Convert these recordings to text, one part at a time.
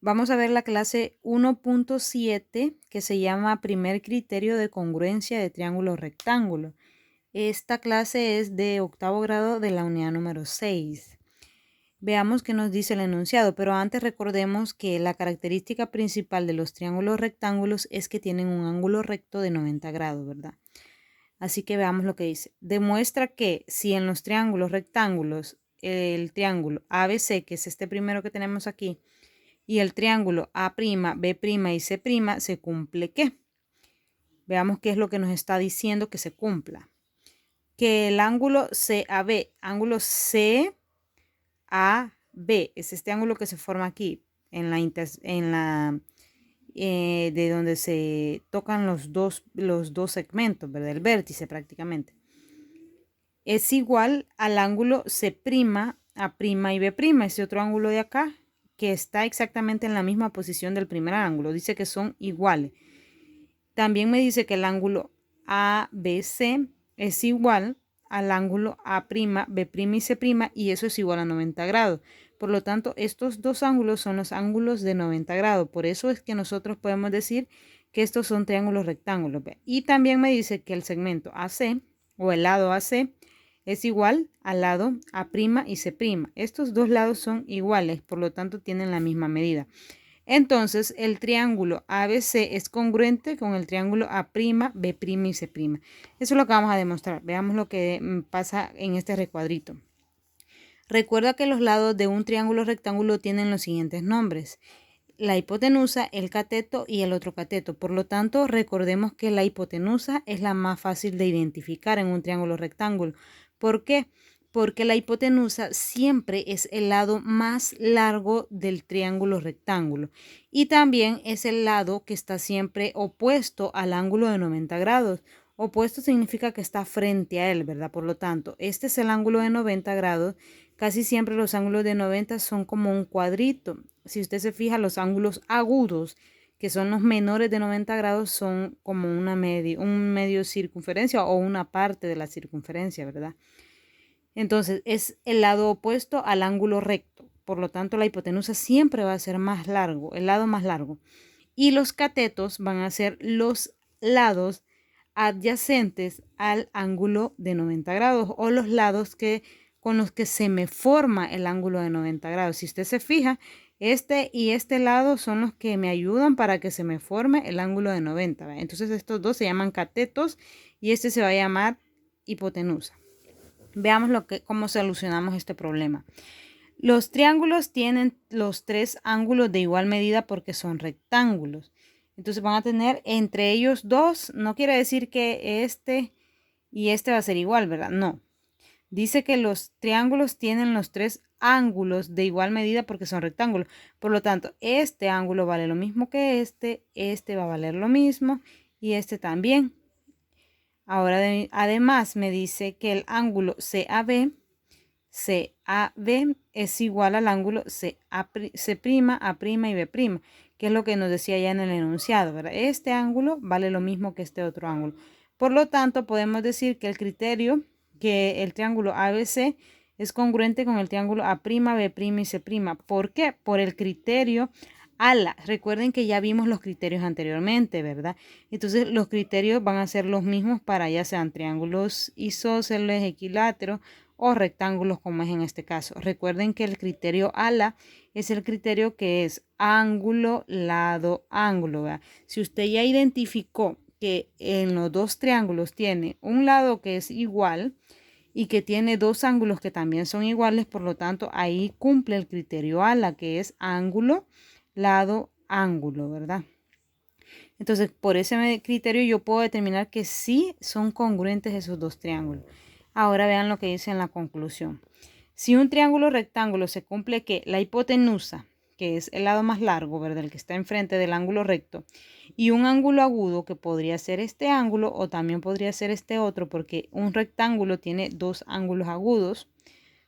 Vamos a ver la clase 1.7 que se llama Primer criterio de congruencia de triángulo rectángulo. Esta clase es de octavo grado de la unidad número 6. Veamos qué nos dice el enunciado, pero antes recordemos que la característica principal de los triángulos rectángulos es que tienen un ángulo recto de 90 grados, ¿verdad? Así que veamos lo que dice. Demuestra que si en los triángulos rectángulos el triángulo ABC, que es este primero que tenemos aquí, y el triángulo A', B' y C' se cumple ¿qué? Veamos qué es lo que nos está diciendo que se cumpla. Que el ángulo CAB, ángulo CAB, es este ángulo que se forma aquí, de donde se tocan los dos segmentos, ¿verdad? El vértice prácticamente. Es igual al ángulo C', A' y B', ese otro ángulo de acá, que está exactamente en la misma posición del primer ángulo. Dice que son iguales. También me dice que el ángulo ABC es igual al ángulo A', B' y C', y eso es igual a 90 grados. Por lo tanto, estos dos ángulos son los ángulos de 90 grados. Por eso es que nosotros podemos decir que estos son triángulos rectángulos. Y también me dice que el segmento AC o el lado AC es igual al lado A' y C'. Estos dos lados son iguales, por lo tanto tienen la misma medida. Entonces, el triángulo ABC es congruente con el triángulo A', B' y C'. Eso es lo que vamos a demostrar. Veamos lo que pasa en este recuadrito. Recuerda que los lados de un triángulo rectángulo tienen los siguientes nombres: la hipotenusa, el cateto y el otro cateto. Por lo tanto, recordemos que la hipotenusa es la más fácil de identificar en un triángulo rectángulo. ¿Por qué? Porque la hipotenusa siempre es el lado más largo del triángulo rectángulo y también es el lado que está siempre opuesto al ángulo de 90 grados. Opuesto significa que está frente a él, ¿verdad? Por lo tanto, este es el ángulo de 90 grados. Casi siempre los ángulos de 90 son como un cuadrito. Si usted se fija, los ángulos agudos, que son los menores de 90 grados, son como un medio circunferencia o una parte de la circunferencia, ¿verdad? Entonces, es el lado opuesto al ángulo recto. Por lo tanto, la hipotenusa siempre va a ser más largo, el lado más largo. Y los catetos van a ser los lados adyacentes al ángulo de 90 grados o los lados con los que se me forma el ángulo de 90 grados. Si usted se fija, este y este lado son los que me ayudan para que se me forme el ángulo de 90. ¿Verdad? Entonces estos dos se llaman catetos y este se va a llamar hipotenusa. Veamos cómo solucionamos este problema. Los triángulos tienen los tres ángulos de igual medida porque son rectángulos. Entonces van a tener entre ellos dos. No quiere decir que este y este va a ser igual, ¿verdad? No. Dice que los triángulos tienen los tres ángulos de igual medida porque son rectángulos. Por lo tanto, este ángulo vale lo mismo que este va a valer lo mismo y este también. Ahora, además, me dice que el ángulo CAB es igual al ángulo C', A' y B', que es lo que nos decía ya en el enunciado, ¿verdad? Este ángulo vale lo mismo que este otro ángulo. Por lo tanto, podemos decir que el triángulo ABC es congruente con el triángulo A', B' y C'. ¿Por qué? Por el criterio ALA. Recuerden que ya vimos los criterios anteriormente, ¿verdad? Entonces, los criterios van a ser los mismos para ya sean triángulos isósceles, equiláteros o rectángulos como es en este caso. Recuerden que el criterio ALA es el criterio que es ángulo, lado, ángulo. ¿Verdad? Si usted ya identificó que en los dos triángulos tiene un lado que es igual y que tiene dos ángulos que también son iguales, por lo tanto ahí cumple el criterio ALA, que es ángulo, lado, ángulo, ¿verdad? Entonces, por ese criterio yo puedo determinar que sí son congruentes esos dos triángulos. Ahora vean lo que dice en la conclusión. Si un triángulo rectángulo se cumple que la hipotenusa, que es el lado más largo, ¿verdad? El que está enfrente del ángulo recto, y un ángulo agudo, que podría ser este ángulo o también podría ser este otro, porque un rectángulo tiene dos ángulos agudos,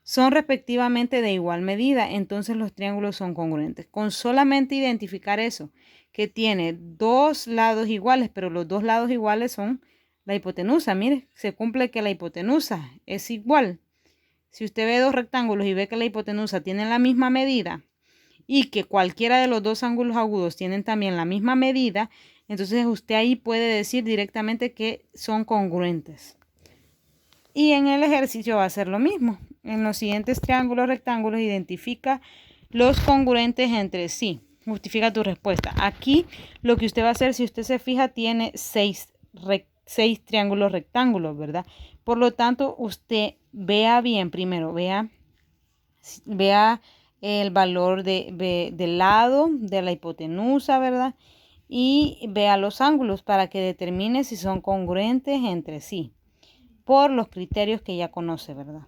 son respectivamente de igual medida, entonces los triángulos son congruentes. Con solamente identificar eso, que tiene dos lados iguales, pero los dos lados iguales son la hipotenusa. Mire, se cumple que la hipotenusa es igual. Si usted ve dos rectángulos y ve que la hipotenusa tiene la misma medida y que cualquiera de los dos ángulos agudos tienen también la misma medida, entonces usted ahí puede decir directamente que son congruentes. Y en el ejercicio va a ser lo mismo. En los siguientes triángulos rectángulos identifica los congruentes entre sí. Justifica tu respuesta. Aquí lo que usted va a hacer, si usted se fija, tiene 6 triángulos rectángulos, ¿verdad? Por lo tanto, usted vea bien primero, vea el valor del lado, de la hipotenusa, ¿verdad? Y vea los ángulos para que determine si son congruentes entre sí, por los criterios que ya conoce, ¿verdad?